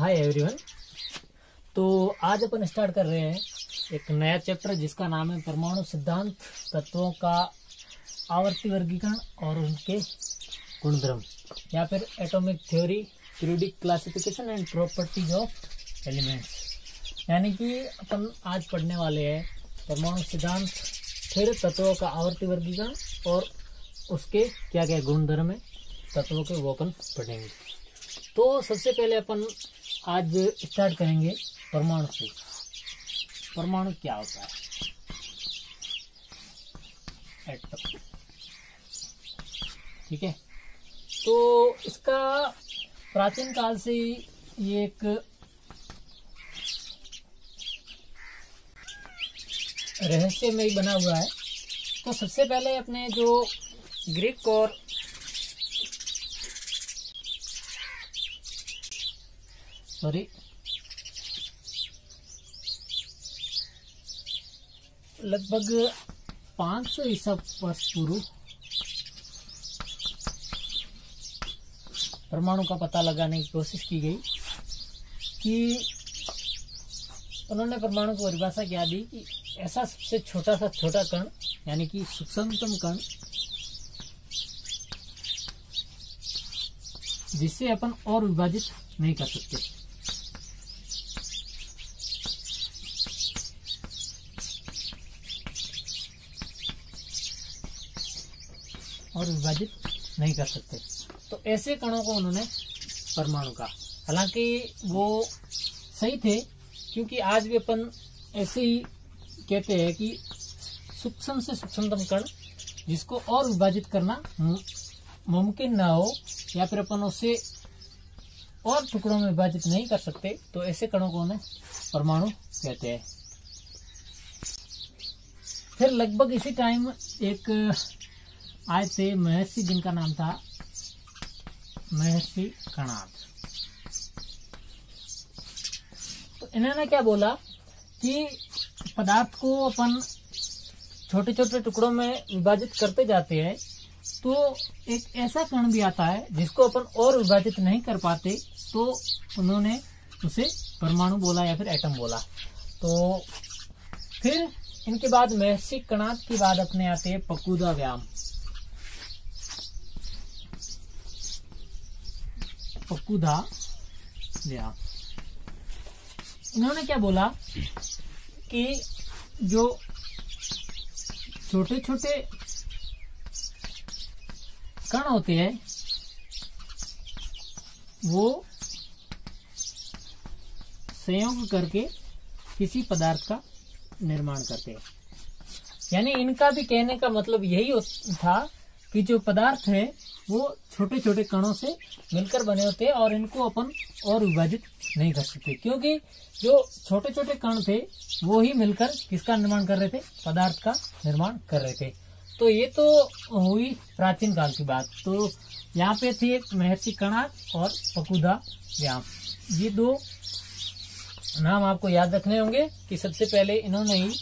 Hi everyone. तो आज अपन start कर रहे हैं एक नया चैप्टर जिसका नाम है परमाणु सिद्धांत, तत्वों का आवर्ती वर्गीकरण और उनके गुणधर्म, या फिर atomic theory, periodic classification and properties of elements. यानी कि अपन आज पढ़ने वाले हैं परमाणु सिद्धांत, फिर तत्वों का आवर्ती वर्गीकरण और उसके क्या क्या गुणधर्म है तत्वों के, वो अपन पढ़ेंगे। तो सबसे पहले अपन आज स्टार्ट करेंगे परमाणु से। परमाणु क्या होता है? एटम, ठीक है। तो इसका प्राचीन काल से ये एक रहस्यमय बना हुआ है। तो सबसे पहले अपने जो ग्रीक और लगभग 500 ईसा वर्ष पूर्व परमाणु का पता लगाने की कोशिश की गई कि उन्होंने परमाणु को परिभाषा क्या दी कि ऐसा सबसे छोटा सा छोटा कण, यानी कि सूक्ष्मतम कण, जिससे अपन और विभाजित नहीं कर सकते। और विभाजित नहीं कर सकते। तो ऐसे कणों को उन्होंने परमाणु कहा। हालांकि वो सही थे, क्योंकि आज भी अपन ऐसे ही कहते हैं कि सूक्ष्म से सूक्ष्मतम कण जिसको और विभाजित करना मुमकिन ना हो, या फिर अपन उसे और टुकड़ों में विभाजित नहीं कर सकते, तो ऐसे कणों को उन्हें परमाणु कहते हैं। फिर लगभग इसी टाइम एक आए थे महर्षि, जिनका नाम था महर्षि कणाद। तो इन्होंने क्या बोला कि पदार्थ को अपन छोटे छोटे टुकड़ों में विभाजित करते जाते हैं, तो एक ऐसा कण भी आता है जिसको अपन और विभाजित नहीं कर पाते, तो उन्होंने उसे परमाणु बोला या फिर एटम बोला। तो फिर इनके बाद महर्षि कणाद के बाद अपने आते हैं पकुदा व्याम। पकुदा व्याम, इन्होंने क्या बोला कि जो छोटे छोटे कण होते हैं वो संयोग करके किसी पदार्थ का निर्माण करते हैं। यानी इनका भी कहने का मतलब यही था कि जो पदार्थ है वो छोटे छोटे कणों से मिलकर बने होते हैं और इनको अपन और विभाजित नहीं कर सकते, क्योंकि जो छोटे छोटे कण थे वो ही मिलकर किसका निर्माण कर रहे थे? पदार्थ का निर्माण कर रहे थे। तो ये तो हुई प्राचीन काल की बात। तो यहाँ पे थे महर्षि कणाद और पकुदा व्याम। ये दो नाम आपको याद रखने होंगे कि सबसे पहले इन्होंने ही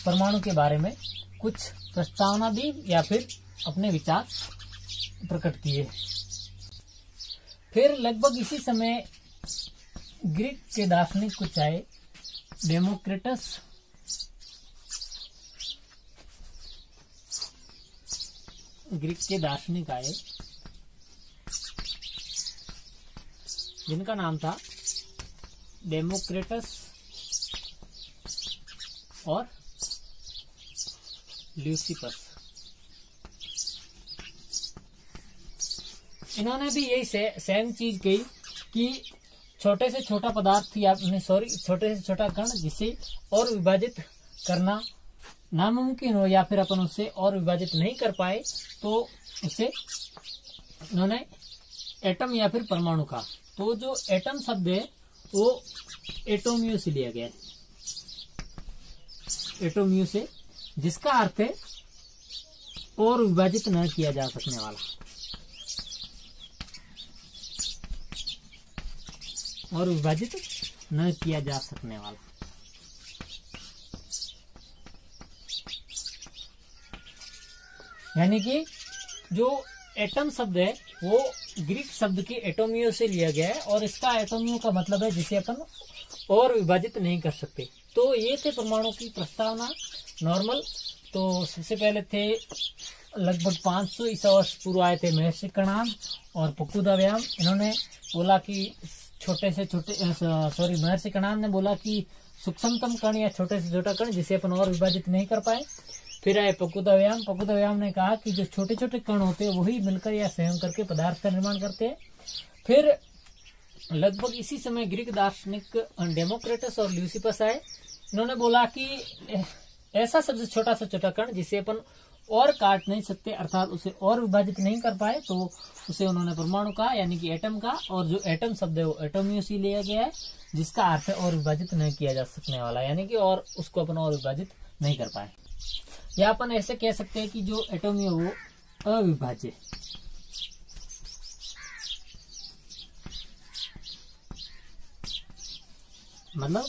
परमाणु के बारे में कुछ प्रस्तावना दी या फिर अपने विचार प्रकट किए। फिर लगभग इसी समय ग्रीक के दार्शनिक कुछ आए, डेमोक्रिटस, ग्रीक के दार्शनिक आए जिनका नाम था डेमोक्रिटस और ल्यूसिपस। इन्होंने भी यही सेम चीज कही कि छोटे से छोटा पदार्थ या छोटे से छोटा कण जिसे और विभाजित करना नामुमकिन हो या फिर अपन उससे और विभाजित नहीं कर पाए, तो उसे इन्होंने एटम या फिर परमाणु कहा। तो जो एटम शब्द है वो एटोमियो से लिया गया है, एटोमियो से, जिसका अर्थ है और विभाजित न किया जा सकने वाला, और विभाजित न किया जा सकने वाला। यानी कि जो एटम शब्द है वो ग्रीक शब्द के एटोमियो से लिया गया है और इसका एटोमियो का मतलब है जिसे अपन और विभाजित नहीं कर सकते। तो ये थे परमाणु की प्रस्तावना नॉर्मल। तो सबसे पहले थे लगभग 500 ईसा वर्ष पूर्व आए थे महर्षि कणाद और फकुदा व्यायाम। इन्होंने बोला कि छोटे से छोटे महर्षि कणाद ने बोला कि सूक्ष्मतम कण या छोटे से छोटा कण जिसे अपन और विभाजित नहीं कर पाए। फिर आए फकुदा व्यायाम ने कहा कि जो छोटे छोटे कण होते हैं वही मिलकर या संयोग करके पदार्थ का निर्माण करते हैं। फिर लगभग इसी समय ग्रीक दार्शनिक डेमोक्रेटस और ल्यूसिपस आए। इन्होंने बोला कि ऐसा सबसे छोटा से छोटा कण जिसे अपन और काट नहीं सकते अर्थात उसे और विभाजित नहीं कर पाए, तो उसे उन्होंने परमाणु कहा, यानी कि एटम का। और जो एटम शब्द है वो एटोमियो से लिया गया है, जिसका अर्थ है और विभाजित नहीं किया जा सकने वाला, यानी कि और उसको अपन और विभाजित नहीं कर पाए। या अपन ऐसे कह सकते हैं कि जो एटोमियो वो अविभाज्य, मतलब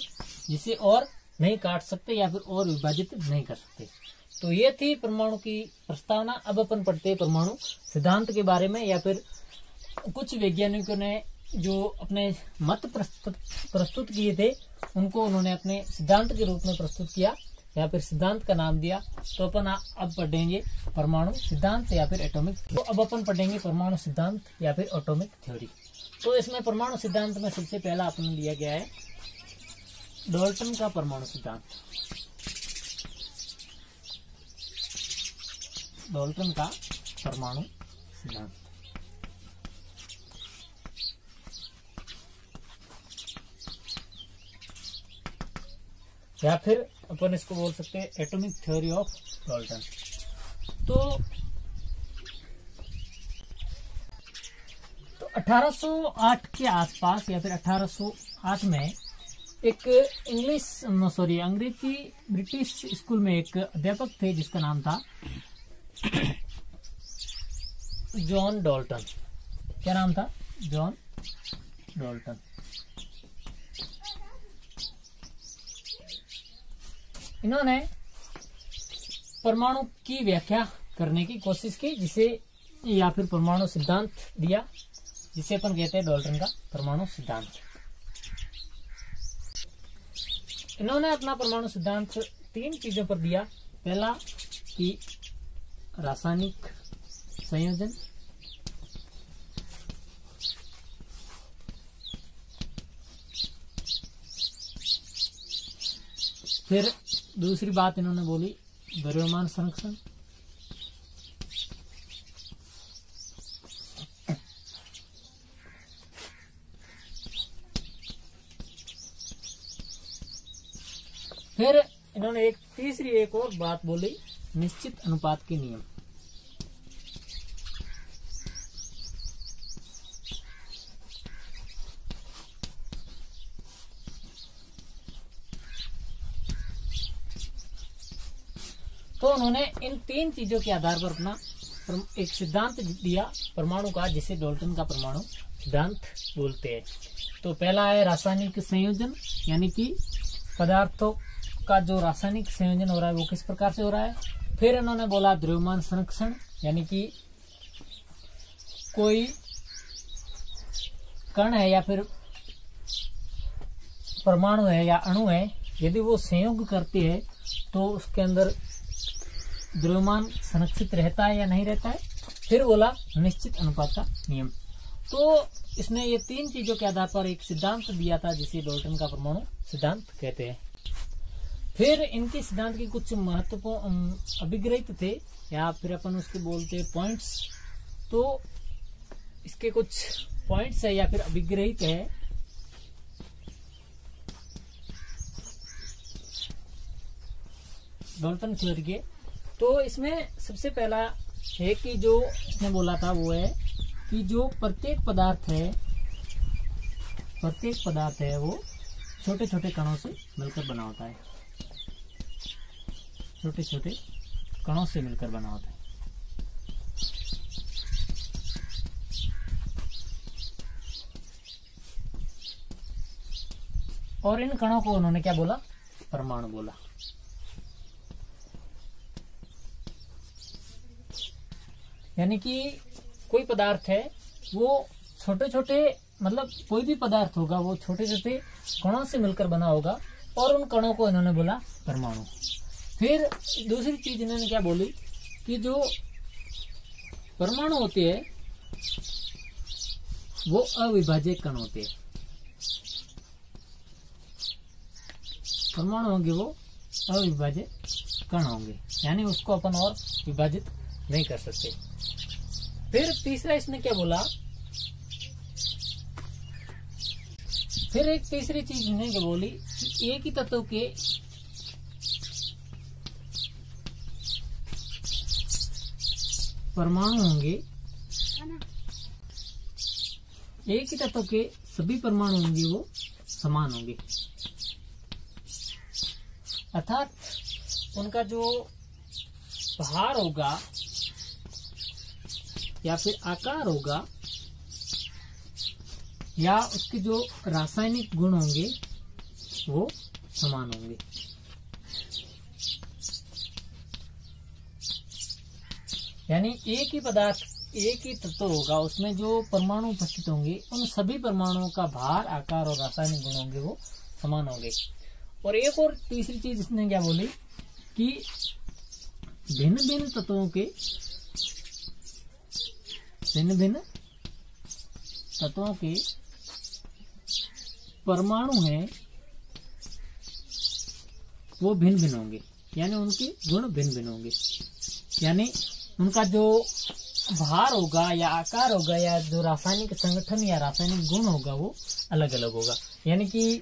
जिसे और नहीं काट सकते या फिर और विभाजित नहीं कर सकते। तो ये थी परमाणु की प्रस्तावना। अब अपन पढ़ते हैं परमाणु सिद्धांत के बारे में, या फिर कुछ वैज्ञानिकों ने जो अपने मत प्रस्तुत किए थे उनको उन्होंने अपने सिद्धांत के रूप में प्रस्तुत किया या फिर सिद्धांत का नाम दिया। तो अपन अब पढ़ेंगे परमाणु सिद्धांत या फिर एटॉमिक। तो अब अपन पढ़ेंगे परमाणु सिद्धांत या फिर एटॉमिक थ्योरी। तो इसमें परमाणु सिद्धांत में सबसे पहला अपन लिया गया है डाल्टन का परमाणु सिद्धांत। डाल्टन का परमाणु सिद्धांत या फिर अपन इसको बोल सकते हैं एटॉमिक थ्योरी ऑफ डाल्टन। तो 1808 के आसपास या फिर 1808 में एक अंग्रेजी ब्रिटिश स्कूल में एक अध्यापक थे जिसका नाम था जॉन डाल्टन। क्या नाम था? John Dalton. इन्होंने परमाणु की व्याख्या करने की कोशिश की, जिसे या फिर परमाणु सिद्धांत दिया, जिसे अपन कहते हैं डाल्टन का परमाणु सिद्धांत। इन्होंने अपना परमाणु सिद्धांत 3 चीजों पर दिया। पहला कि रासायनिक संयोजन, फिर दूसरी बात इन्होंने बोली द्रव्यमान संरक्षण, फिर इन्होंने एक और बात बोली निश्चित अनुपात के नियम। तो उन्होंने इन 3 चीजों के आधार पर अपना एक सिद्धांत दिया परमाणु का, जिसे डाल्टन का परमाणु सिद्धांत बोलते हैं। तो पहला है रासायनिक संयोजन, यानी कि पदार्थों का जो रासायनिक संयोजन हो रहा है वो किस प्रकार से हो रहा है। फिर इन्होंने बोला द्रव्यमान संरक्षण, यानी कि कोई कण है या फिर परमाणु है या अणु है, यदि वो संयोग करते हैं तो उसके अंदर द्रव्यमान संरक्षित रहता है या नहीं रहता है। फिर बोला निश्चित अनुपात का नियम। तो इसने ये 3 चीजों के आधार पर एक सिद्धांत दिया था, जिसे डाल्टन का परमाणु सिद्धांत कहते हैं। फिर इनके सिद्धांत के कुछ महत्वपूर्ण अभिग्रहित थे, या फिर अपन उसके बोलते पॉइंट्स। तो इसके कुछ पॉइंट्स है या फिर अभिग्रहित है। डाल्टन थ्योरी के तो इसमें सबसे पहला है कि जो इसने बोला था वो है कि जो प्रत्येक पदार्थ है वो छोटे छोटे कणों से मिलकर बना होता है। छोटे छोटे कणों से मिलकर बना होता है। और इन कणों को उन्होंने क्या बोला? परमाणु बोला। यानी कि कोई पदार्थ है वो छोटे छोटे मतलब कोई भी पदार्थ होगा वो छोटे छोटे कणों से मिलकर बना होगा, और उन कणों को इन्होंने बोला परमाणु। फिर दूसरी चीज इन्होंने क्या बोली कि जो परमाणु होते हैं वो अविभाज्य कण होते हैं। परमाणु होंगे वो अविभाज्य कण होंगे, यानी उसको अपन और विभाजित नहीं कर सकते। फिर तीसरा इसने क्या बोला, फिर एक तीसरी चीज ने क्या बोली कि एक ही तत्व के परमाणु होंगे, एक ही तत्व के सभी परमाणु होंगे वो समान होंगे, अर्थात उनका जो भार होगा या फिर आकार होगा या उसके जो रासायनिक गुण होंगे वो समान होंगे। यानी एक ही पदार्थ, एक ही तत्व होगा, उसमें जो परमाणु उपस्थित होंगे उन सभी परमाणुओं का भार, आकार और रासायनिक गुण होंगे वो समान होंगे। और एक और तीसरी चीज इसने क्या बोली कि भिन्न भिन्न तत्वों के परमाणु हैं वो भिन्न भिन्न होंगे, यानी उनके गुण भिन्न भिन्न होंगे, यानी उनका जो भार होगा या आकार होगा या जो रासायनिक संगठन या रासायनिक गुण होगा वो अलग अलग होगा। यानी कि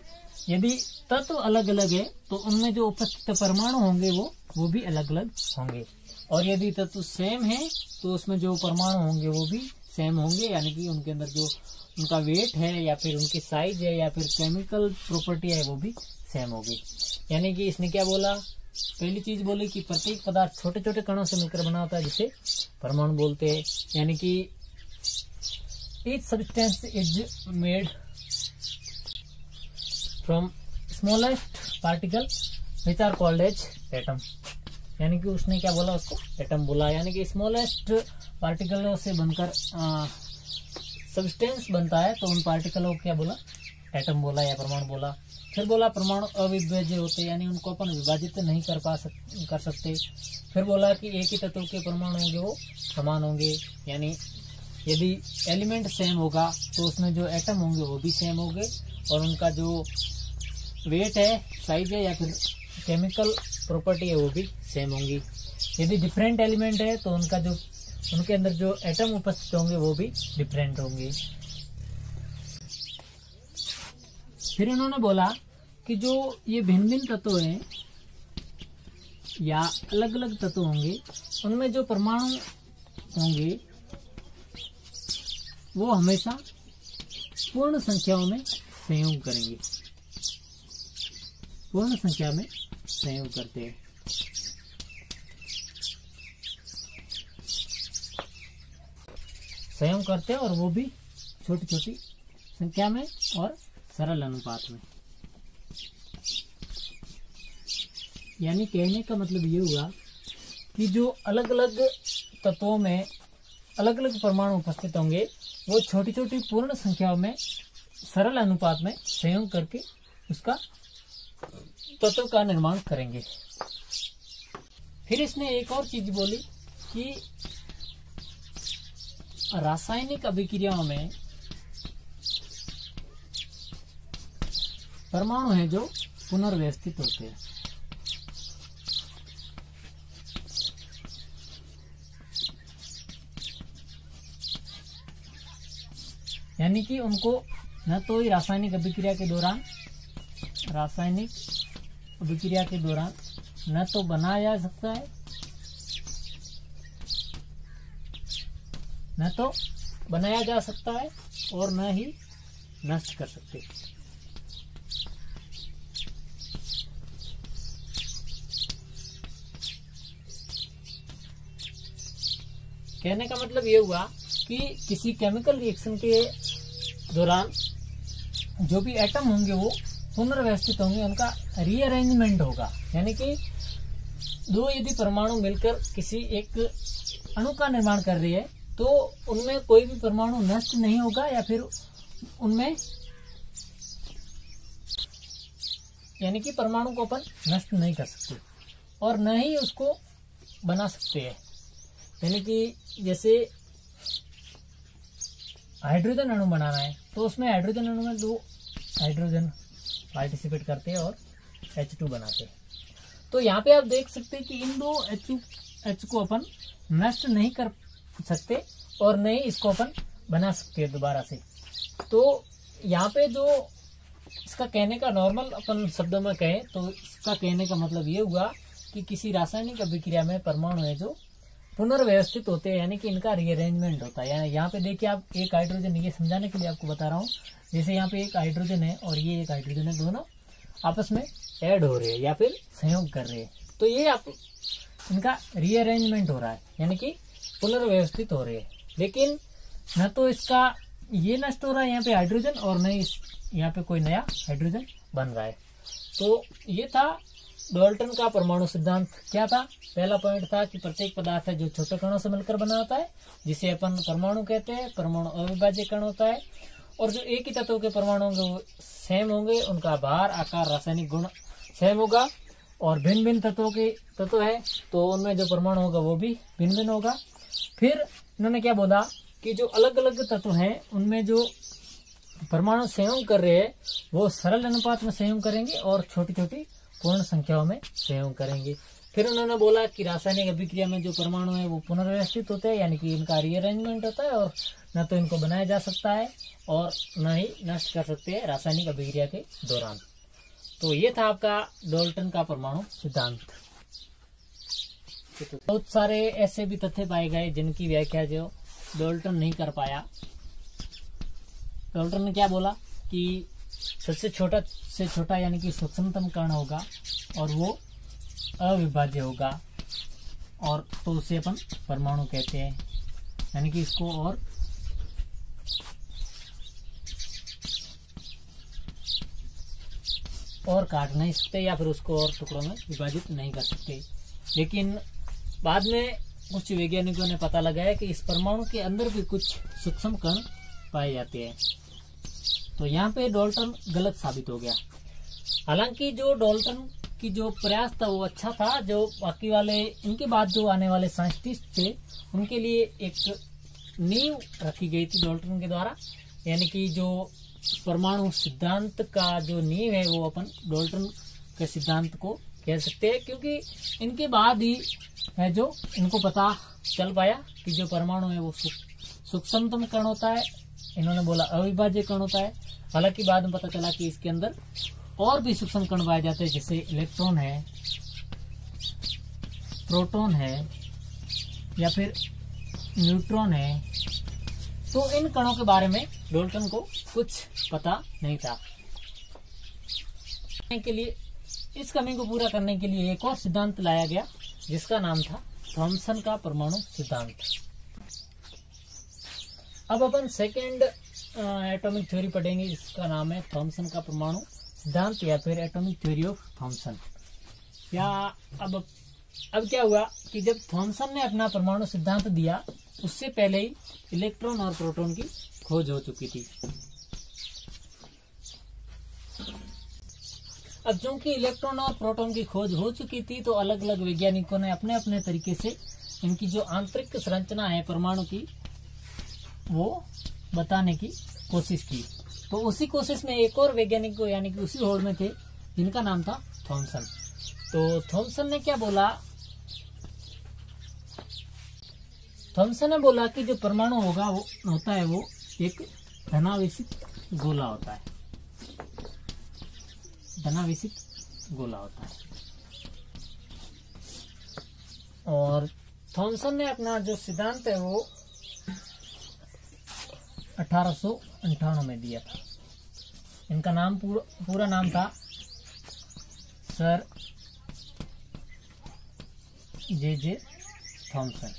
यदि तत्व अलग अलग है तो उनमें जो उपस्थित परमाणु होंगे वो भी अलग अलग होंगे, और यदि तत्व सेम है तो उसमें जो परमाणु होंगे वो भी सेम होंगे, यानी कि उनके अंदर जो उनका वेट है या फिर उनकी साइज है या फिर केमिकल प्रॉपर्टी है वो भी सेम होगी। यानी कि इसने क्या बोला, पहली चीज बोली कि प्रत्येक पदार्थ छोटे छोटे कणों से मिलकर बना होता है जिसे परमाणु बोलते हैं, यानी कि each substance is made from smallest particle which are called as atom. यानी कि उसने क्या बोला, उसको एटम बोला, यानी कि स्मॉलेस्ट पार्टिकलों से बनकर सब्सटेंस बनता है तो उन पार्टिकलों को क्या बोला, एटम बोला या परमाणु बोला। फिर बोला परमाणु अविभाज्य होते, यानी उनको अपन विभाजित नहीं कर सकते। फिर बोला कि एक ही तत्व के परमाणु होंगे वो समान होंगे, यानी यदि एलिमेंट सेम होगा तो उसमें जो एटम होंगे वो भी सेम होंगे, और उनका जो वेट है, साइज है या फिर केमिकल प्रॉपर्टी है वो भी सेम होंगी। यदि डिफरेंट एलिमेंट है तो उनका जो उनके अंदर जो एटम उपस्थित होंगे वो भी डिफरेंट होंगे। फिर उन्होंने बोला कि जो ये भिन्न भिन्न तत्व हैं या अलग अलग तत्व होंगे उनमें जो परमाणु होंगे वो हमेशा पूर्ण संख्याओं में संयोग करेंगे, पूर्ण संख्या में संयोग करते हैं। संयोग करते हैं और वो भी छोटी छोटी संख्या में और सरल अनुपात में। यानी कहने का मतलब ये हुआ कि जो अलग अलग तत्वों में अलग अलग परमाणु उपस्थित होंगे वो छोटी छोटी पूर्ण संख्याओं में सरल अनुपात में संयोग करके उसका तत्व का निर्माण करेंगे। फिर इसने एक और चीज बोली कि रासायनिक अभिक्रियाओं में परमाणु हैं जो पुनर्व्यवस्थित होते हैं। यानी कि उनको न तो ही रासायनिक अभिक्रिया के दौरान न तो बनाया जा सकता है न तो बनाया जा सकता है और न ही नष्ट कर सकते। कहने का मतलब ये हुआ कि किसी केमिकल रिएक्शन के दौरान जो भी एटम होंगे वो पुनर्व्यवस्थित होंगे, उनका रीअरेंजमेंट होगा। यानी कि दो यदि परमाणु मिलकर किसी एक अणु का निर्माण कर रही है तो उनमें कोई भी परमाणु नष्ट नहीं होगा, या फिर उनमें यानी कि परमाणु को अपन नष्ट नहीं कर सकते और न ही उसको बना सकते हैं। यानी कि जैसे हाइड्रोजन अणु बनाना है तो उसमें हाइड्रोजन अणु में 2 हाइड्रोजन पार्टिसिपेट करते हैं और H2 बनाते हैं। तो यहाँ पे आप देख सकते हैं कि इन 2 H को अपन नष्ट नहीं कर सकते और न ही इसको अपन बना सकते हैं दोबारा से। तो यहाँ पे जो इसका कहने का नॉर्मल अपन शब्दों में कहें तो इसका कहने का मतलब ये हुआ कि किसी रासायनिक अभिक्रिया में परमाणु है जो पुनर्व्यवस्थित होते हैं, यानी कि इनका रीअरेंजमेंट होता है। यहाँ पे देखिए आप एक हाइड्रोजन, ये समझाने के लिए आपको बता रहा हूँ, जैसे यहाँ पे एक हाइड्रोजन है और ये एक हाइड्रोजन है, दोनों आपस में ऐड हो रहे हैं या फिर संयोग कर रहे हैं। तो ये आप इनका रीअरेंजमेंट हो रहा है, यानी कि पुनर्व्यवस्थित हो रहे हैं। लेकिन न तो इसका ये नष्ट हो रहा है यहाँ पे हाइड्रोजन और न ही यहाँ पे कोई नया हाइड्रोजन बन रहा है। तो ये था डाल्टन का परमाणु सिद्धांत। क्या था? पहला पॉइंट था कि प्रत्येक पदार्थ है जो छोटे कणों से मिलकर बना होता है, जिसे अपन परमाणु कहते हैं। परमाणु अविभाज्य कण होता है और जो एक ही तत्व के परमाणु होंगे वो सेम होंगे, उनका भार, आकार, रासायनिक गुण सेम होगा। और भिन्न भिन्न तत्वों के तत्व है तो उनमें जो परमाणु होगा वो भी भिन्न भिन्न होगा। फिर इन्होंने क्या बोला कि जो अलग अलग तत्व हैं उनमें जो परमाणु संयोग कर रहे हैं वो सरल अनुपात में संयोग करेंगे और छोटी छोटी पूर्ण संख्याओं में संयोग करेंगे। फिर उन्होंने बोला कि रासायनिक अभिक्रिया में जो परमाणु है वो पुनर्व्यवस्थित होते हैं, यानी कि इनका रीअरेंजमेंट होता है और न तो इनको बनाया जा सकता है और न ही नष्ट कर सकते हैं रासायनिक अभिक्रिया के दौरान। तो ये था आपका डाल्टन का परमाणु सिद्धांत। बहुत सारे ऐसे भी तथ्य पाए गए जिनकी व्याख्या जो डाल्टन नहीं कर पाया। डाल्टन ने क्या बोला कि सबसे छोटा से छोटा यानी कि सूक्ष्मतम कण होगा और वो अविभाज्य होगा, और तो उसे अपन परमाणु कहते हैं। यानी कि इसको और काट नहीं सकते या फिर उसको और टुकड़ों में विभाजित नहीं कर सकते। लेकिन बाद में कुछ वैज्ञानिकों ने पता लगाया कि इस परमाणु के अंदर भी कुछ सूक्ष्म कण पाए जाते हैं। तो यहाँ पे डाल्टन गलत साबित हो गया। हालांकि जो डाल्टन की जो प्रयास था वो अच्छा था। जो बाकी वाले इनके बाद जो आने वाले साइंटिस्ट थे उनके लिए एक नींव रखी गई थी डाल्टन के द्वारा, यानी कि जो परमाणु सिद्धांत का जो नींव है वो अपन डाल्टन के सिद्धांत को कह सकते हैं, क्योंकि इनके बाद ही है जो इनको पता चल पाया कि जो परमाणु है वो सूक्ष्मतम कण होता है। इन्होंने बोला अविभाज्य कण होता है। हालांकि बाद में पता चला कि इसके अंदर और भी सूक्ष्म कण पाए जाते हैं, जैसे इलेक्ट्रॉन है, प्रोटॉन है या फिर न्यूट्रॉन है। तो इन कणों के बारे में डाल्टन को कुछ पता नहीं था। के लिए इस कमी को पूरा करने के लिए एक और सिद्धांत लाया गया जिसका नाम था थॉमसन का परमाणु सिद्धांत। अब अपन सेकेंड एटॉमिक थ्योरी पढ़ेंगे जिसका नाम है थॉमसन का परमाणु सिद्धांत या फिर एटॉमिक थ्योरी ऑफ थॉमसन। या अब क्या हुआ कि जब थॉमसन ने अपना परमाणु सिद्धांत दिया उससे पहले ही इलेक्ट्रॉन और प्रोटॉन की खोज हो चुकी थी। अब चूंकि इलेक्ट्रॉन और प्रोटॉन की खोज हो चुकी थी तो अलग अलग वैज्ञानिकों ने अपने अपने तरीके से इनकी जो आंतरिक संरचना है परमाणु की वो बताने की कोशिश की। तो उसी कोशिश में एक और वैज्ञानिक को यानी कि उसी होड़ में थे जिनका नाम था थॉमसन। तो थॉमसन ने क्या बोला? थॉमसन ने बोला कि जो परमाणु होता है वो एक धनावेशित गोला होता है। धनावेशित गोला होता है। और थॉमसन ने अपना जो सिद्धांत है वो 1858 में दिया था। इनका नाम पूरा नाम था सर जे थॉमसन।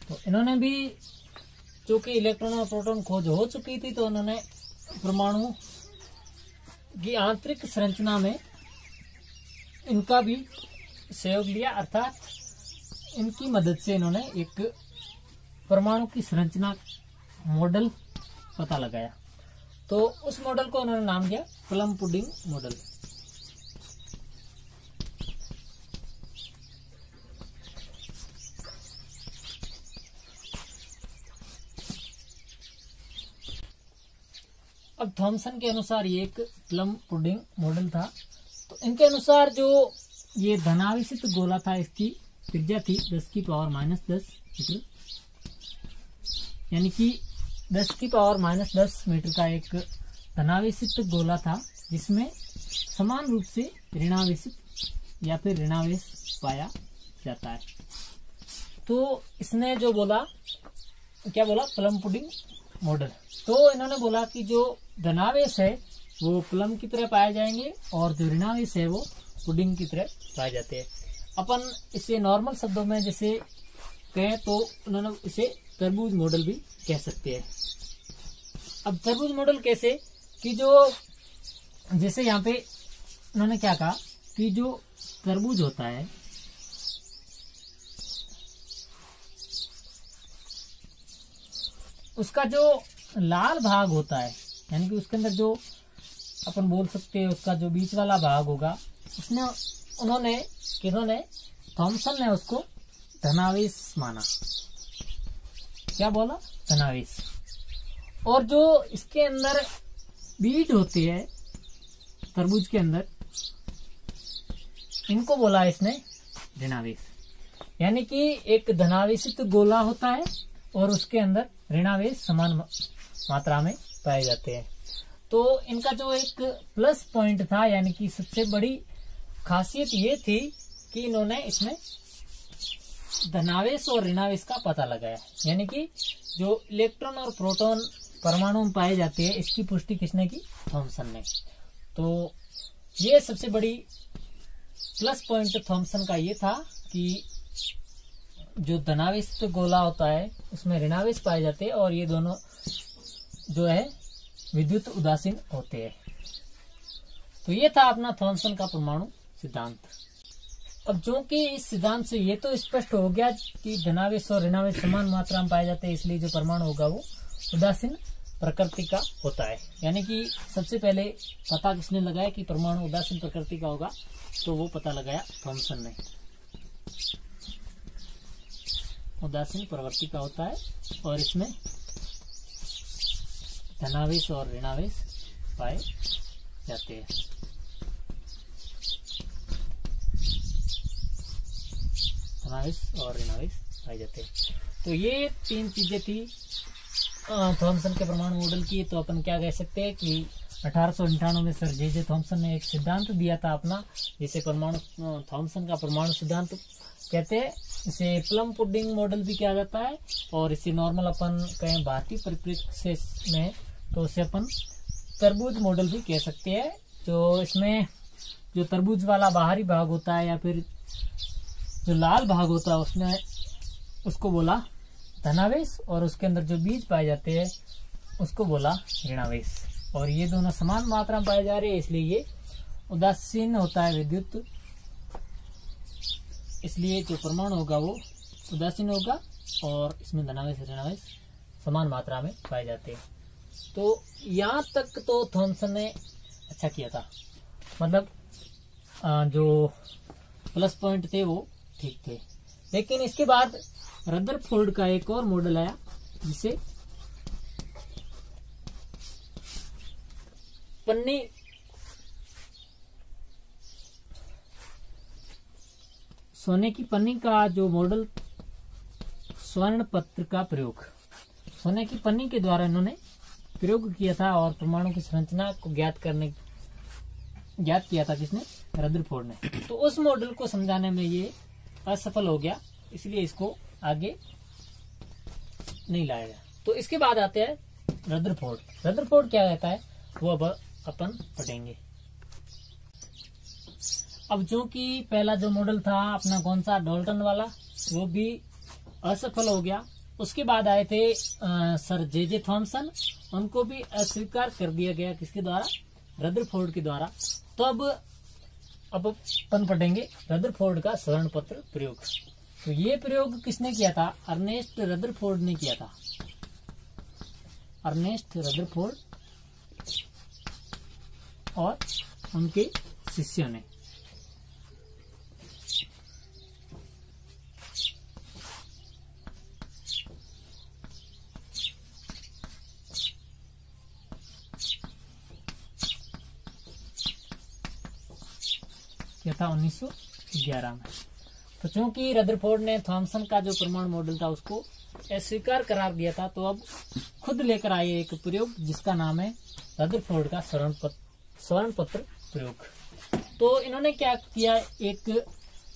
तो इन्होंने भी चूंकि इलेक्ट्रॉन और प्रोटॉन खोज हो चुकी थी तो उन्होंने परमाणु की आंतरिक संरचना में इनका भी सहयोग लिया, अर्थात इनकी मदद से इन्होंने एक परमाणु की संरचना मॉडल पता लगाया। तो उस मॉडल को उन्होंने नाम दिया प्लम पुडिंग मॉडल। अब थॉमसन के अनुसार ये एक प्लम पुडिंग मॉडल था। तो इनके अनुसार जो ये धनावेशित गोला था, इसकी त्रिज्या थी 10⁻⁻10 मीटर, यानी कि 10⁻⁻10 मीटर का एक धनावेशित गोला था, जिसमें समान रूप से ऋणावेशित या फिर ऋणावेश पाया जाता है। तो इसने जो बोला, क्या बोला, प्लम पुडिंग मॉडल। तो इन्होंने बोला कि जो धनावेश है वो प्लम की तरह पाए जाएंगे और जो ऋणावेश है वो पुडिंग की तरह पाए जाते हैं। अपन इसे नॉर्मल शब्दों में जैसे कहें तो उन्होंने इसे तरबूज मॉडल भी कह सकते हैं। अब तरबूज मॉडल कैसे, कि जो जैसे यहाँ पे उन्होंने क्या कहा कि जो तरबूज होता है उसका जो लाल भाग होता है, यानी कि उसके अंदर जो अपन बोल सकते हैं उसका जो बीच वाला भाग होगा, उसने उन्होंने थॉमसन ने उसको धनावेश माना। क्या बोला, धनावेश। और जो इसके अंदर बीज होते हैं तरबूज के अंदर, इनको बोला इसने ऋणावेश। यानी कि एक धनावेशित गोला होता है और उसके अंदर ऋणावेश समान मात्रा में पाए जाते हैं। तो इनका जो एक प्लस पॉइंट था, यानी कि सबसे बड़ी खासियत ये थी कि इन्होंने इसमें धनावेश और ऋणावेश का पता लगाया। यानी कि जो इलेक्ट्रॉन और प्रोटॉन परमाणु में पाए जाते हैं, इसकी पुष्टि किसने की, थॉमसन ने। तो ये सबसे बड़ी प्लस पॉइंट थॉमसन का ये था कि जो धनावेश गोला होता है उसमें ऋणावेश पाए जाते हैं और ये दोनों जो है विद्युत उदासीन होते हैं। तो ये था अपना थॉमसन का परमाणु सिद्धांत। अब जो कि इस सिद्धांत से ये तो स्पष्ट हो गया कि धनावेश और ऋणावेश समान मात्रा में पाए जाते हैं, इसलिए जो परमाणु होगा वो उदासीन प्रकृति का होता है। यानी कि सबसे पहले पता किसने लगाया कि परमाणु उदासीन प्रकृति का होगा, तो वो पता लगाया थॉमसन ने। उदासीन प्रवृत्ति का होता है और इसमें धनावेश और ऋणावेश पाए जाते हैं। धनावेश और ऋणावेश पाए जाते हैं। तो ये 3 चीजें थी थॉमसन के परमाणु मॉडल की। तो अपन क्या कह सकते हैं कि 1898 में सर जे थॉमसन ने एक सिद्धांत दिया था अपना, जिसे परमाणु थॉमसन का परमाणु सिद्धांत कहते हैं। इसे प्लम पुडिंग मॉडल भी कहा जाता है और इसे नॉर्मल अपन कहें भारतीय परिप्रेक्ष्य में तो उसे अपन तरबूज मॉडल भी कह सकते हैं। तो इसमें जो तरबूज वाला बाहरी भाग होता है या फिर जो लाल भाग होता है उसने उसको बोला धनावेश और उसके अंदर जो बीज पाए जाते हैं उसको बोला ऋणावेश। और ये दोनों समान मात्रा में पाए जा रहे हैं, इसलिए ये उदासीन होता है विद्युत, इसलिए जो परमाणु होगा वो उदासीन होगा और इसमें धनावेश ऋणावेश समान मात्रा में पाए जाते हैं। तो यहाँ तक तो थॉमसन ने अच्छा किया था, मतलब जो प्लस पॉइंट थे वो ठीक थे। लेकिन इसके बाद रदरफोर्ड का एक और मॉडल आया जिसे पन्नी सोने की पन्नी का जो मॉडल, स्वर्ण पत्र का प्रयोग, सोने की पन्नी के द्वारा इन्होंने प्रयोग किया था और परमाणु की संरचना को ज्ञात किया था किसने, रदरफोर्ड ने। तो उस मॉडल को समझाने में ये असफल हो गया, इसलिए इसको आगे नहीं लाया गया। तो इसके बाद आते हैं रदरफोर्ड। रदरफोर्ड क्या कहता है वो अब अपन पढ़ेंगे। अब जो कि पहला जो मॉडल था अपना कौन सा, डाल्टन वाला, वो भी असफल हो गया। उसके बाद आए थे सर जे थॉमसन, उनको भी अस्वीकार कर दिया गया किसके द्वारा, रदरफोर्ड के द्वारा। तो अब अपन पढ़ेंगे रदरफोर्ड का स्वर्ण पत्र प्रयोग। तो ये प्रयोग किसने किया था? अर्नेस्ट रदरफोर्ड ने किया था। अर्नेस्ट रदरफोर्ड और उनके शिष्यों ने। क्या था? 1911 में। तो चूंकि रदरफोर्ड ने थॉमसन का जो परमाणु मॉडल था उसको अस्वीकार करार दिया था, तो अब खुद लेकर आए एक प्रयोग जिसका नाम है रदरफोर्ड का स्वर्ण पत्र प्रयोग। तो इन्होंने क्या किया, एक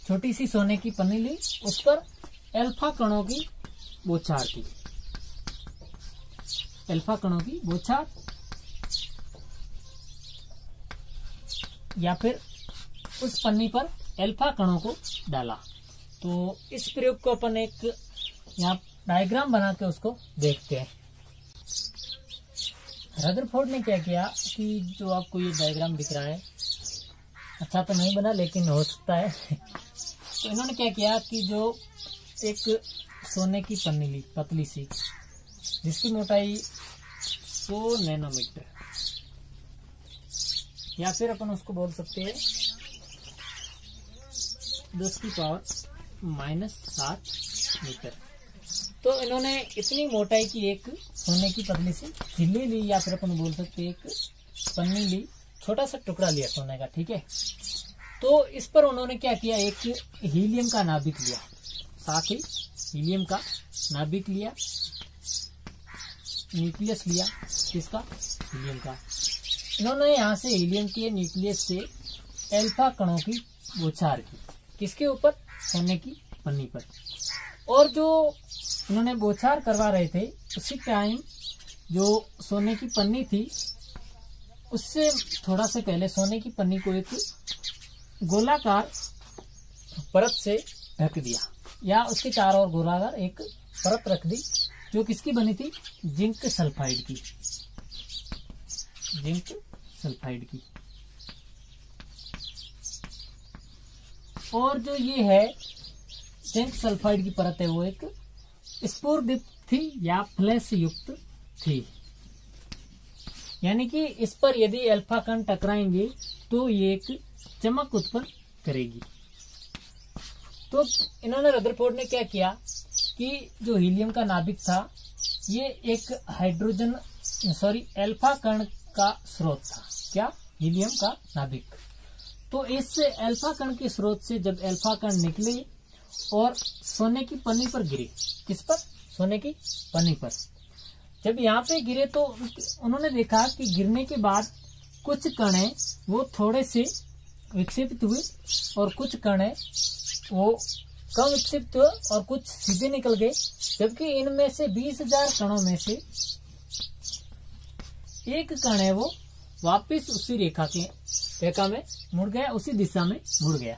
छोटी सी सोने की पन्नी ली, उस पर अल्फा कणों की बौछार की। अल्फा कणों की बौछार या फिर उस पन्नी पर अल्फा कणों को डाला। तो इस प्रयोग को अपन एक यहाँ डायग्राम बना के उसको देखते हैं। रदरफोर्ड ने क्या किया कि जो आपको ये डायग्राम दिख रहा है, अच्छा तो नहीं बना लेकिन हो सकता है। तो इन्होंने क्या किया कि जो एक सोने की पन्नी ली पतली सी, जिसकी मोटाई 100 नैनोमीटर या फिर अपन उसको बोल सकते हैं 10⁻⁻⁷ मीटर। तो इन्होंने इतनी मोटाई की एक सोने की पतली सी झिल्ली ली, या फिर अपन बोल सकते एक पन्नी ली, छोटा सा टुकड़ा लिया सोने का, ठीक है। तो इस पर उन्होंने क्या किया, एक हीलियम का नाभिक लिया, साथ ही हीलियम का नाभिक लिया, न्यूक्लियस लिया, किसका? हीलियम का। इन्होंने यहाँ से हीलियम के न्यूक्लियस से अल्फा कणों की बौछार की, किसके ऊपर? सोने की पन्नी पर। और जो उन्होंने बौछार करवा रहे थे उसी टाइम जो सोने की पन्नी थी उससे थोड़ा से पहले सोने की पन्नी को एक गोलाकार परत से ढक दिया, या उसके चारों ओर गोलाकार एक परत रख दी, जो किसकी बनी थी? जिंक सल्फाइड की। जिंक सल्फाइड की। और जो ये है जिंक सल्फाइड की परत है, वो एक स्पोरदीप्त थी या फ्लैश युक्त थी, यानी कि इस पर यदि अल्फा कण टकराएंगे तो ये एक चमक उत्पन्न करेगी। तो इन्होंने रदरफोर्ड ने क्या किया कि जो हीलियम का नाभिक था ये एक अल्फा कण का स्रोत था। क्या? हीलियम का नाभिक। तो इस अल्फा कण के स्रोत से जब अल्फा कण निकले और सोने की पन्नी पर गिरे, किस पर? सोने की पन्नी पर। जब यहाँ पे गिरे तो उन्होंने देखा कि गिरने के बाद कुछ कण है वो थोड़े से विक्षेपित हुए और कुछ कण है वो कम विक्षेपित हुए और कुछ सीधे निकल गए, जबकि इनमें से 20,000 कणों में से एक कण है वो वापस उसी रेखा में मुड़ गया, उसी दिशा में मुड़ गया।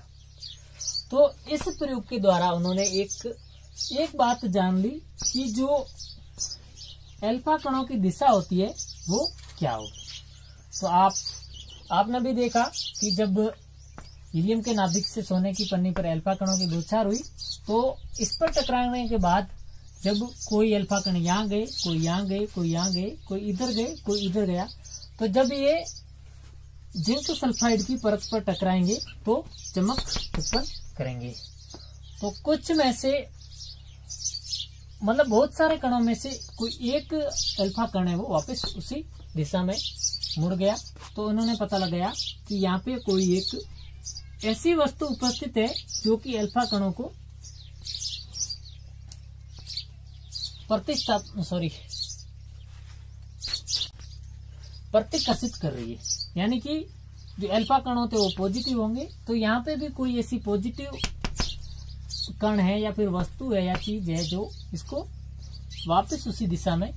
तो इस प्रयोग के द्वारा उन्होंने एक बात जान ली कि जो अल्फा कणों की दिशा होती है वो क्या होगी। तो आपने भी देखा कि जब हीलियम के नाभिक से सोने की पन्नी पर अल्फा कणों की बौछार हुई तो इस पर टकराने के बाद जब कोई अल्फा कण यहाँ गए, कोई यहाँ गए, कोई यहाँ गए, कोई इधर गए, कोई इधर गया, तो जब ये जिंक सल्फाइड की परत पर टकराएंगे तो चमक उत्पन्न करेंगे। तो कुछ में से मतलब बहुत सारे कणों में से कोई एक अल्फा कण है वो वापस उसी दिशा में मुड़ गया। तो उन्होंने पता लगाया कि यहाँ पे कोई एक ऐसी वस्तु उपस्थित है जो कि अल्फा कणों को प्रतिकर्षित कर रही है, यानी कि जो अल्फा कण होते वो पॉजिटिव होंगे, तो यहाँ पे भी कोई ऐसी पॉजिटिव कण है या फिर वस्तु है या चीज है जो इसको वापस उसी दिशा में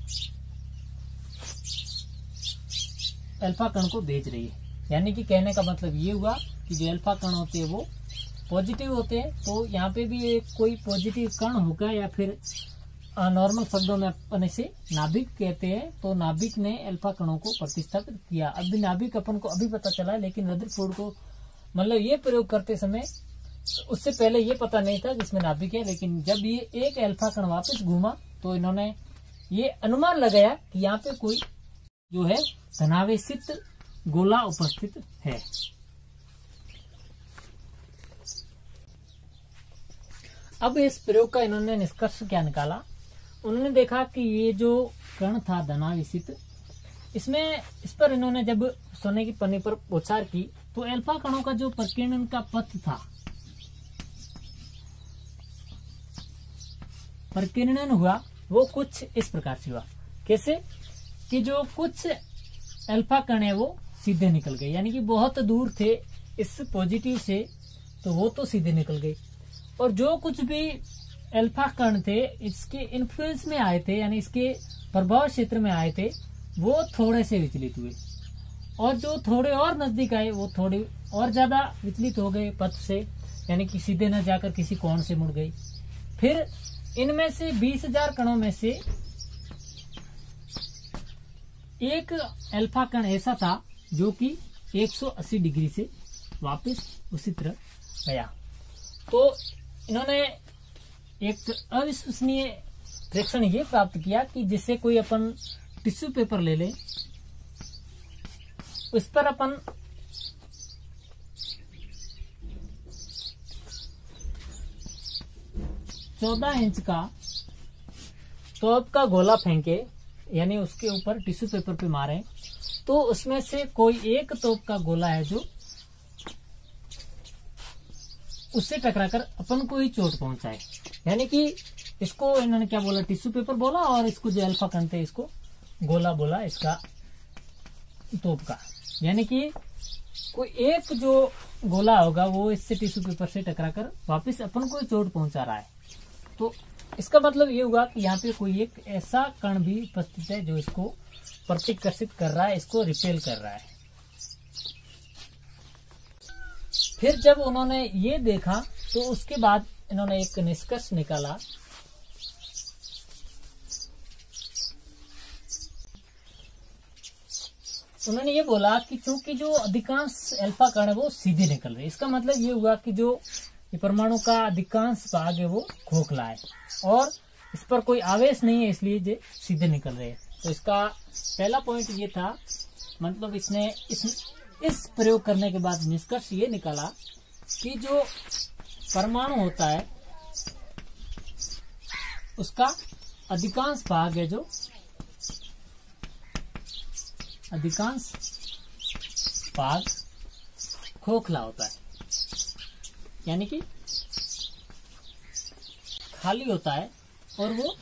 अल्फा कण को भेज रही है। यानी कि कहने का मतलब ये हुआ कि जो अल्फा कण होते हैं वो पॉजिटिव होते हैं, तो यहाँ पे भी कोई पॉजिटिव कण होगा, या फिर नॉर्मल शब्दों में अपन इसे नाभिक कहते हैं। तो नाभिक ने अल्फा कणों को प्रतिस्थापित किया। अभी नाभिक अपन को अभी पता चला, लेकिन रदरफोर्ड को मतलब ये प्रयोग करते समय उससे पहले ये पता नहीं था जिसमें नाभिक है, लेकिन जब ये एक अल्फा कण वापस घूमा तो इन्होंने ये अनुमान लगाया कि यहाँ पे कोई जो है धनावेशित गोला उपस्थित है। अब इस प्रयोग का इन्होंने निष्कर्ष क्या निकाला, उन्होंने देखा कि ये जो कण था धनावेशित, इसमें इस पर इन्होंने जब सोने की पन्नी पर उपचार की तो अल्फा कणों का जो प्रकीर्णन का पथ था, प्रकीर्णन हुआ वो कुछ इस प्रकार से हुआ। कैसे कि जो कुछ अल्फा कण है वो सीधे निकल गए, यानी कि बहुत दूर थे इस पॉजिटिव से, तो वो तो सीधे निकल गए, और जो कुछ भी अल्फा कण थे इसके इन्फ्लुएंस में आए थे, यानी इसके प्रभाव क्षेत्र में आए थे, वो थोड़े से विचलित हुए, और जो थोड़े और नजदीक आए वो थोड़े और ज्यादा विचलित हो गए पथ से, यानी कि सीधे न जाकर किसी कोण से मुड़ गई। फिर इनमें से 20,000 कणों में से एक अल्फा कण ऐसा था जो कि 180 डिग्री से वापस उसी तरह गया। तो इन्होंने एक अविश्वसनीय प्रेक्षण ये प्राप्त किया कि जिससे कोई अपन टिश्यू पेपर ले ले, उस पर अपन चौदह इंच का तोप का गोला फेंके, यानी उसके ऊपर टिश्यू पेपर पे मारे, तो उसमें से कोई एक तोप का गोला है जो उससे टकराकर अपन को ही चोट पहुंचाए। यानी कि इसको इन्होंने क्या बोला, टिश्यू पेपर बोला, और इसको जो अल्फा कण थे इसको गोला बोला इसका तोप का। यानी कि कोई एक जो गोला होगा वो इससे टिश्यू पेपर से टकराकर वापस अपन को ही चोट पहुंचा रहा है। तो इसका मतलब ये हुआ कि यहाँ पे कोई एक ऐसा कण भी उपस्थित है जो इसको प्रतिकर्षित कर रहा है, इसको रिपेल कर रहा है। फिर जब उन्होंने ये देखा तो उसके बाद इन्होंने एक निष्कर्ष निकाला, उन्होंने ये बोला कि चूंकि जो अधिकांश अल्फा कण है वो सीधे निकल रहे, इसका मतलब ये हुआ कि जो ये परमाणु का अधिकांश भाग है वो खोखला है और इस पर कोई आवेश नहीं है, इसलिए ये सीधे निकल रहे हैं। तो इसका पहला पॉइंट ये था, मतलब इसने इस प्रयोग करने के बाद निष्कर्ष ये निकाला कि जो परमाणु होता है उसका अधिकांश भाग है जो अधिकांश भाग खोखला होता है, यानी कि खाली होता है और वो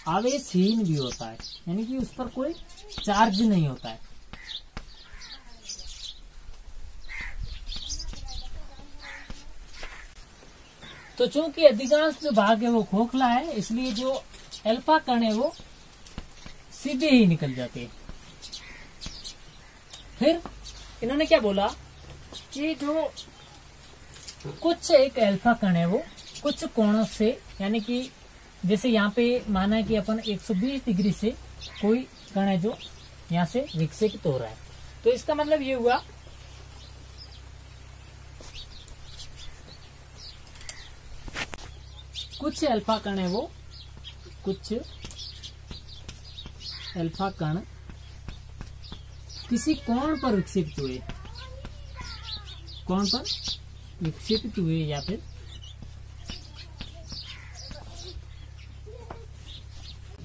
आवेशहीन भी होता है, यानी कि उस पर कोई चार्ज नहीं होता है। तो चूंकि अधिकांश जो भाग है वो खोखला है, इसलिए जो अल्फा कण है वो सीधे ही निकल जाते हैं। फिर इन्होंने क्या बोला कि जो कुछ एक अल्फा कण है वो कुछ कोणों से, यानी कि जैसे यहाँ पे माना है कि अपन 120 डिग्री से कोई कण है जो यहाँ से विक्षेपित हो रहा है, तो इसका मतलब ये हुआ कुछ अल्फा कण है वो कुछ अल्फा कण किसी कोण पर विक्षेपित हुए, कोण पर विक्षेपित हुए, या फिर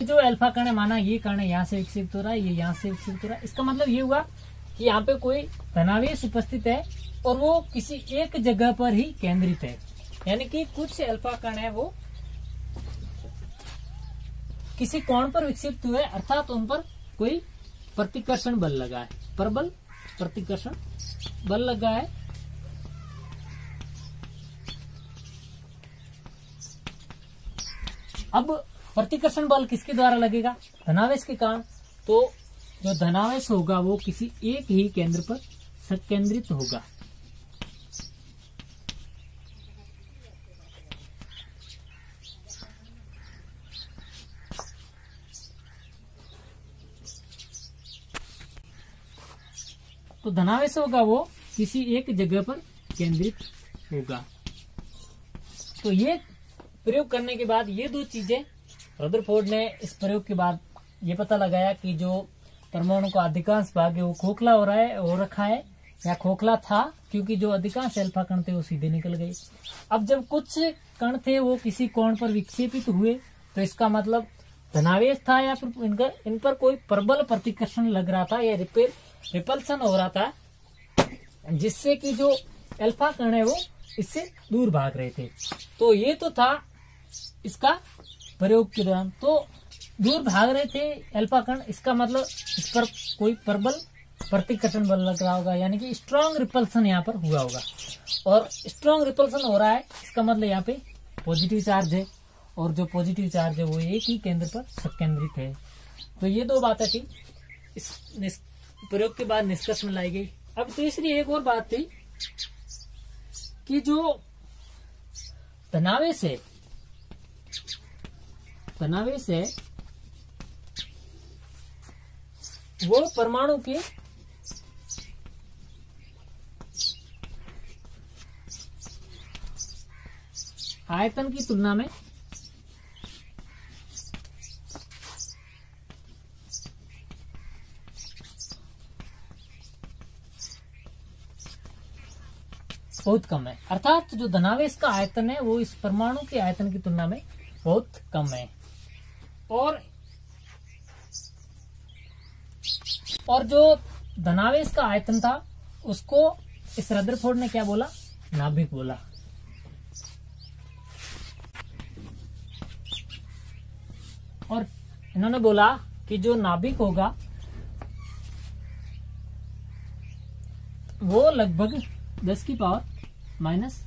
जो अल्फा कण है, माना ये कण यहाँ से विक्षेपित हो रहा है, ये यहाँ से विक्षेपित हो रहा है, इसका मतलब ये हुआ कि यहाँ पे कोई धनावेश उपस्थित है और वो किसी एक जगह पर ही केंद्रित है। यानी कि कुछ अल्फा कण है वो किसी कोण पर विक्षेपित हुए, अर्थात उन पर कोई प्रतिकर्षण बल लगा है, परबल प्रतिकर्षण बल लगा है। अब प्रतिकर्षण बल किसके द्वारा लगेगा, धनावेश के कारण। तो जो धनावेश होगा वो किसी एक ही केंद्र पर संकेंद्रित होगा। तो धनावेश होगा वो किसी एक जगह पर केंद्रित होगा। तो ये प्रयोग करने के बाद ये दो चीजें रदरफोर्ड ने इस प्रयोग के बाद ये पता लगाया कि जो परमाणु का अधिकांश भाग है वो खोखला हो रखा है या खोखला था, क्योंकि जो अधिकांश अल्फा कण थे वो सीधे निकल गए। अब जब कुछ कण थे वो किसी कोण पर विक्षेपित हुए तो इसका मतलब धनावेश था या फिर इन पर कोई प्रबल प्रतिकर्षण लग रहा था या रिपल्सन हो रहा था, जिससे कि जो अल्फा कण है वो इससे दूर भाग रहे थे। तो ये तो था इसका प्रयोग के दौरान, तो दूर भाग रहे थे अल्फा कण, इसका मतलब इस पर कोई प्रबल प्रतिकर्षण बल लग रहा होगा, यानी कि स्ट्रॉन्ग रिपल्सन यहाँ पर हुआ होगा। और स्ट्रॉन्ग रिपल्सन हो रहा है, इसका मतलब यहाँ पे पॉजिटिव चार्ज है, और जो पॉजिटिव चार्ज है वो एक ही केंद्र पर संकेंद्रित है। तो ये दो बातें थी इस प्रयोग के बाद निष्कर्ष में लाई गई। अब तीसरी एक और बात थी कि जो तनावेश है वो परमाणु के आयतन की तुलना में बहुत कम है। अर्थात जो धनावेश का आयतन है वो इस परमाणु के आयतन की तुलना में बहुत कम है। और जो धनावेश का आयतन था उसको इस रदरफोर्ड ने क्या बोला? नाभिक बोला। और इन्होंने बोला कि जो नाभिक होगा वो लगभग 10 की पावर माइनस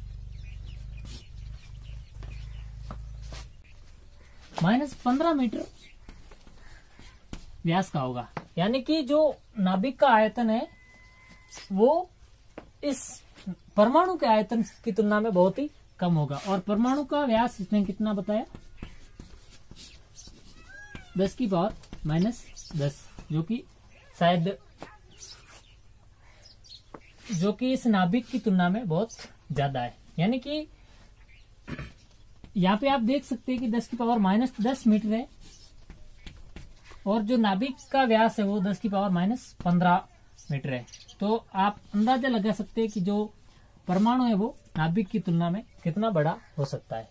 15 मीटर व्यास का होगा। यानी कि जो नाभिक का आयतन है वो इस परमाणु के आयतन की तुलना में बहुत ही कम होगा। और परमाणु का व्यास इसने कितना बताया? 10 की पावर -10, जो कि शायद इस नाभिक की तुलना में बहुत ज्यादा है। यानी कि यहाँ पे आप देख सकते हैं कि 10 की पावर -10 मीटर है, और जो नाभिक का व्यास है वो 10 की पावर -15 मीटर है। तो आप अंदाजा लगा सकते हैं कि जो परमाणु है वो नाभिक की तुलना में कितना बड़ा हो सकता है।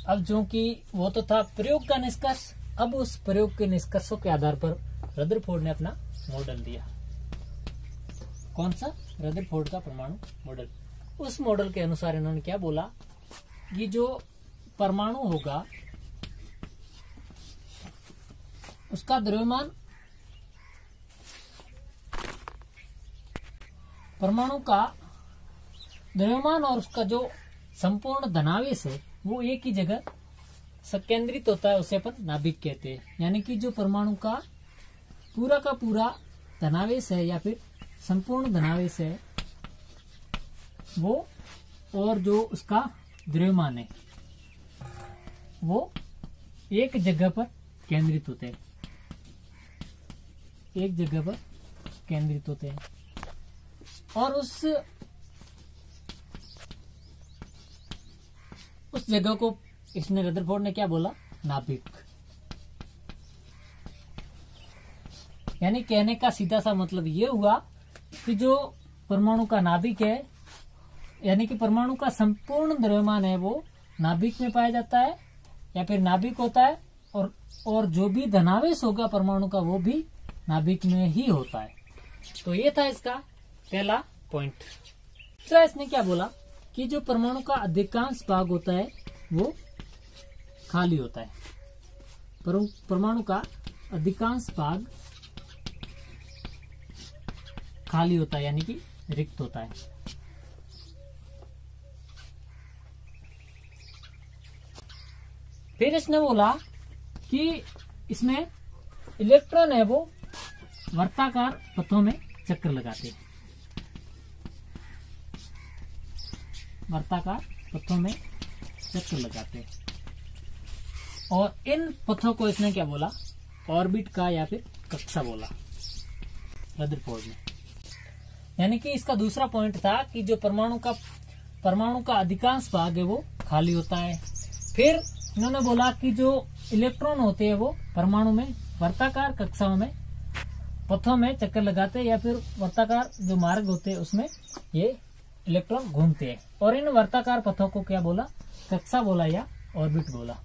अब जो कि वो तो था प्रयोग का निष्कर्ष, अब उस प्रयोग के निष्कर्षों के आधार पर रदरफोर्ड ने अपना मॉडल दिया। कौन सा? रदरफोर्ड का परमाणु मॉडल। उस मॉडल के अनुसार इन्होंने क्या बोला कि जो परमाणु होगा उसका द्रव्यमान, परमाणु का द्रव्यमान और उसका जो संपूर्ण धनावेश है वो एक ही जगह संकेंद्रित होता है, उसे अपन नाभिक कहते हैं। यानी कि जो परमाणु का पूरा धनावेश है या फिर संपूर्ण धनावेश है वो, और जो उसका द्रव्यमान है वो एक जगह पर केंद्रित होते हैं, एक जगह पर केंद्रित होते हैं। और उस जगह को इसने रदरफोर्ड ने क्या बोला? नाभिक। यानी कहने का सीधा सा मतलब ये हुआ कि जो परमाणु का नाभिक है, यानी कि परमाणु का संपूर्ण द्रव्यमान है वो नाभिक में पाया जाता है या फिर नाभिक होता है, और जो भी धनावेश होगा परमाणु का वो भी नाभिक में ही होता है। तो ये था इसका पहला पॉइंट। दूसरा इसने क्या बोला कि जो परमाणु का अधिकांश भाग होता है वो खाली होता है। परमाणु का अधिकांश भाग खाली होता है, यानी कि रिक्त होता है। फिर इसने बोला कि इसमें इलेक्ट्रॉन है वो वर्ताकार पथों में चक्कर लगाते हैं, वर्ताकार पथों में चक्कर लगाते हैं। और इन पथों को इसने क्या बोला? ऑर्बिट का या फिर कक्षा बोला रदरफोर्ड ने। यानी कि इसका दूसरा पॉइंट था कि जो परमाणु का परमाणु का अधिकांश भाग है वो खाली होता है। फिर इन्होंने बोला कि जो इलेक्ट्रॉन होते हैं वो परमाणु में वर्ताकार कक्षाओं में पथों में चक्कर लगाते हैं, या फिर वर्ताकार जो मार्ग होते हैं उसमें ये इलेक्ट्रॉन घूमते हैं। और इन वर्ताकार पथों को क्या बोला, कक्षा बोला या ऑर्बिट बोला।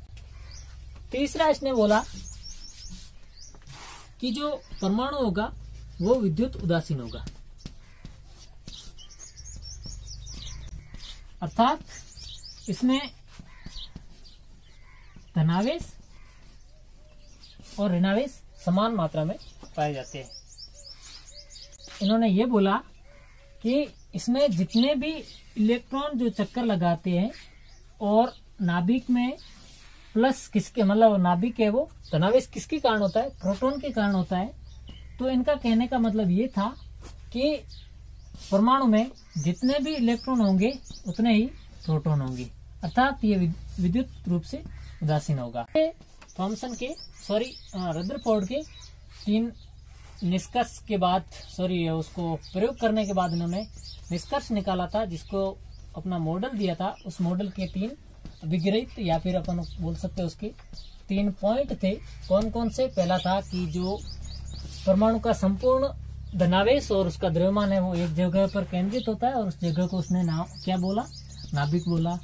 तीसरा इसने बोला कि जो परमाणु होगा वो विद्युत उदासीन होगा, अर्थात इसमें धनावेश और ऋणावेश समान मात्रा में पाए जाते हैं। इन्होंने ये बोला कि इसमें जितने भी इलेक्ट्रॉन जो चक्कर लगाते हैं और नाभिक में प्लस किसके, मतलब नाभिक है वो धनावेश किसके कारण होता है, प्रोटॉन के कारण होता है। तो इनका कहने का मतलब ये था कि परमाणु में जितने भी इलेक्ट्रॉन होंगे उतने ही प्रोटॉन होंगे, अर्थात ये विद्युत रूप से उदासीन होगा। थॉमसन के रदरफोर्ड के 3 निष्कर्ष के बाद उसको प्रयोग करने के बाद इन्होंने निष्कर्ष निकाला था, जिसको अपना मॉडल दिया था। उस मॉडल के 3 अभिग्रहित या फिर अपन बोल सकते हैं उसके 3 पॉइंट थे। कौन कौन से? पहला था कि जो परमाणु का संपूर्ण धनावेश और उसका द्रव्यमान है वो एक जगह पर केंद्रित होता है, और उस जगह को उसने क्या बोला, नाभिक बोला।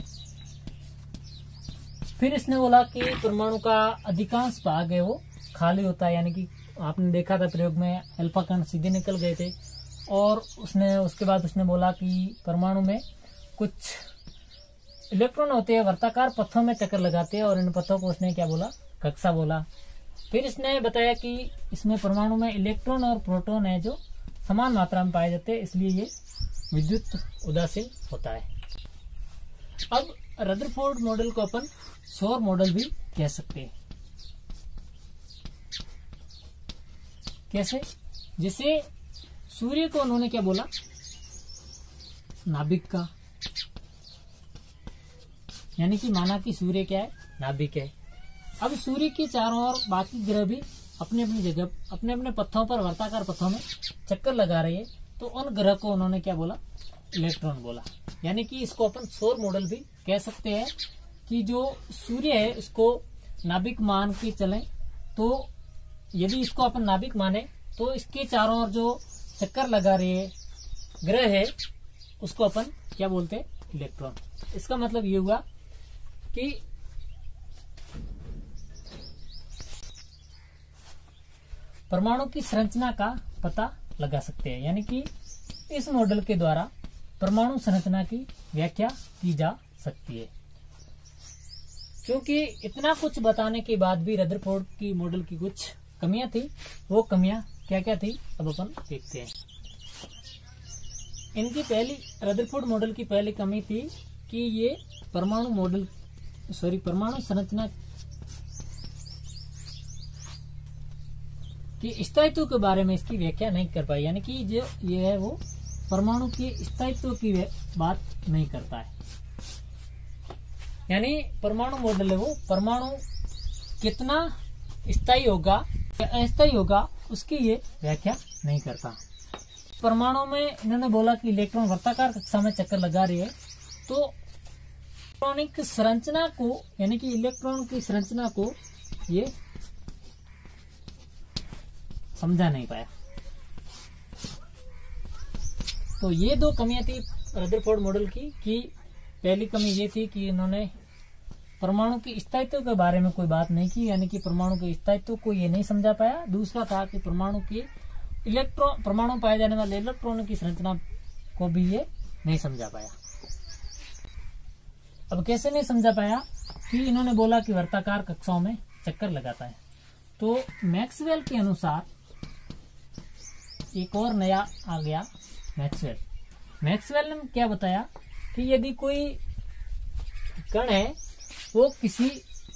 फिर इसने बोला कि परमाणु का अधिकांश भाग है वो खाली होता है, यानी कि आपने देखा था प्रयोग में अल्फा कण सीधे निकल गए थे। और उसके बाद उसने बोला कि परमाणु में कुछ इलेक्ट्रॉन होते हैं वर्ताकार पथों में चक्कर लगाते हैं, और इन पथों को उसने क्या बोला, कक्षा बोला। फिर इसने बताया कि इसमें परमाणु में इलेक्ट्रॉन और प्रोटॉन है जो समान मात्रा में पाए जाते हैं, इसलिए ये विद्युत उदासीन होता है। अब रदरफोर्ड मॉडल को अपन सौर मॉडल भी कह सकते हैं। कैसे? जैसे सूर्य को उन्होंने क्या बोला, नाभिक का, यानी कि माना कि सूर्य क्या है, नाभिक है। अब सूर्य के चारों ओर बाकी ग्रह भी अपने अपनी जगह अपने अपने पथों पर वर्ताकार पथों में चक्कर लगा रहे हैं, तो उन ग्रह को उन्होंने क्या बोला, इलेक्ट्रॉन बोला। यानी कि इसको अपन सौर मॉडल भी कह सकते हैं कि जो सूर्य है उसको नाभिक मान के चलें, तो यदि इसको अपन नाभिक माने तो इसके चारों ओर जो चक्कर लगा रहे ग्रह है उसको अपन क्या बोलते हैं, इलेक्ट्रॉन। इसका मतलब ये हुआ कि परमाणु की संरचना का पता लगा सकते हैं, यानी कि इस मॉडल के द्वारा परमाणु संरचना की व्याख्या की जा सकती है। क्योंकि इतना कुछ बताने के बाद भी रदरफोर्ड की मॉडल की कुछ कमियां थी। वो कमियां क्या क्या थी अब अपन देखते हैं। इनकी रदरफोर्ड मॉडल की पहली कमी थी कि ये परमाणु संरचना कि स्थायित्व के बारे में इसकी व्याख्या नहीं कर पाई, यानी कि जो ये है वो परमाणु के स्थायित्व की बात नहीं करता है। यानी परमाणु मॉडल है वो परमाणु कितना स्थायी होगा या अस्थायी होगा उसकी ये व्याख्या नहीं करता। परमाणु में इन्होंने बोला कि इलेक्ट्रॉन वर्ताकार कक्षा में चक्कर लगा रही है, तो इलेक्ट्रॉनिक संरचना को, यानी कि इलेक्ट्रॉन की संरचना को ये समझा नहीं पाया। तो ये 2 कमियां थी रदरफोर्ड मॉडल की। कि पहली कमी ये थी कि इन्होंने परमाणु के स्थायित्व के बारे में कोई बात नहीं की, यानी कि परमाणु के स्थायित्व को ये नहीं समझा पाया। दूसरा था कि परमाणु पाए जाने वाले इलेक्ट्रॉनों की संरचना को भी ये नहीं समझा पाया। अब कैसे नहीं समझा पाया? कि इन्होंने बोला कि वर्ताकार कक्षाओं में चक्कर लगाता है, तो मैक्सवेल के अनुसार एक और नया आ गया, मैक्सवेल ने क्या बताया कि यदि कोई कण है वो किसी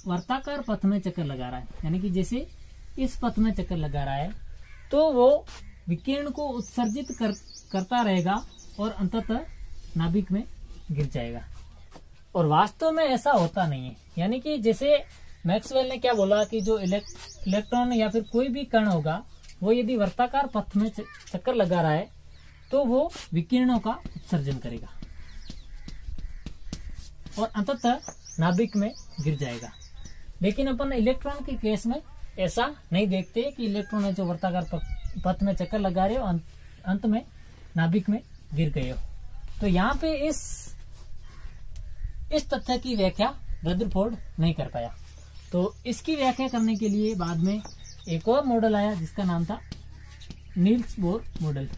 वर्ताकार पथ में चक्कर लगा रहा है, यानी कि जैसे इस पथ में चक्कर लगा रहा है, तो वो विकिरण को उत्सर्जित करता रहेगा और अंततः नाभिक में गिर जाएगा। और वास्तव में ऐसा होता नहीं है। यानी कि जैसे मैक्सवेल ने क्या बोला कि जो इलेक्ट्रॉन या फिर कोई भी कण होगा वो यदि वर्ताकार पथ में चक्कर लगा रहा है तो वो विकिरणों का उत्सर्जन करेगा। और अंततः नाभिक में गिर जाएगा। लेकिन अपन इलेक्ट्रॉन के केस में ऐसा नहीं देखते कि इलेक्ट्रॉन है जो वर्ताकार पथ में चक्कर लगा रहे हो, अंत में नाभिक में गिर गए हो। तो यहाँ पे इस तथ्य की व्याख्या रदरफोर्ड नहीं कर पाया। तो इसकी व्याख्या करने के लिए बाद में एक और मॉडल आया जिसका नाम था नील्स बोर मॉडल।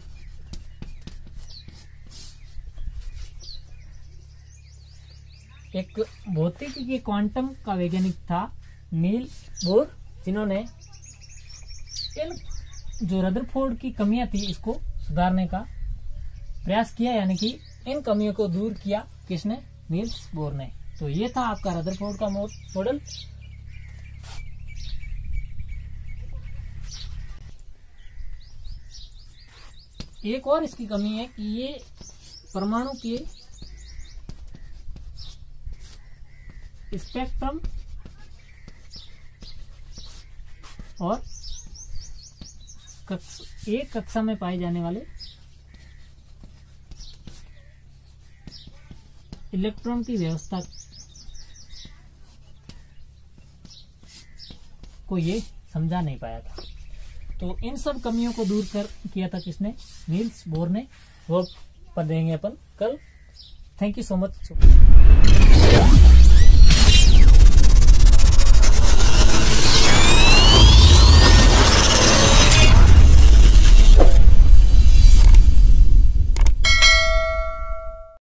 एक भौतिकी के क्वांटम का वैज्ञानिक था नील्स बोर, जिन्होंने इन जो रदरफोर्ड की कमियां थी इसको सुधारने का प्रयास किया, यानी कि इन कमियों को दूर किया। किसने? नील्स बोर ने। तो ये था आपका रदरफोर्ड का मॉडल। एक और इसकी कमी है कि ये परमाणु के स्पेक्ट्रम और एक कक्षा में पाए जाने वाले इलेक्ट्रॉन की व्यवस्था को ये समझा नहीं पाया था। तो इन सब कमियों को दूर किया था किसने? नील्स बोर ने। वो पढ़ेंगे अपन कल। Thank you so much.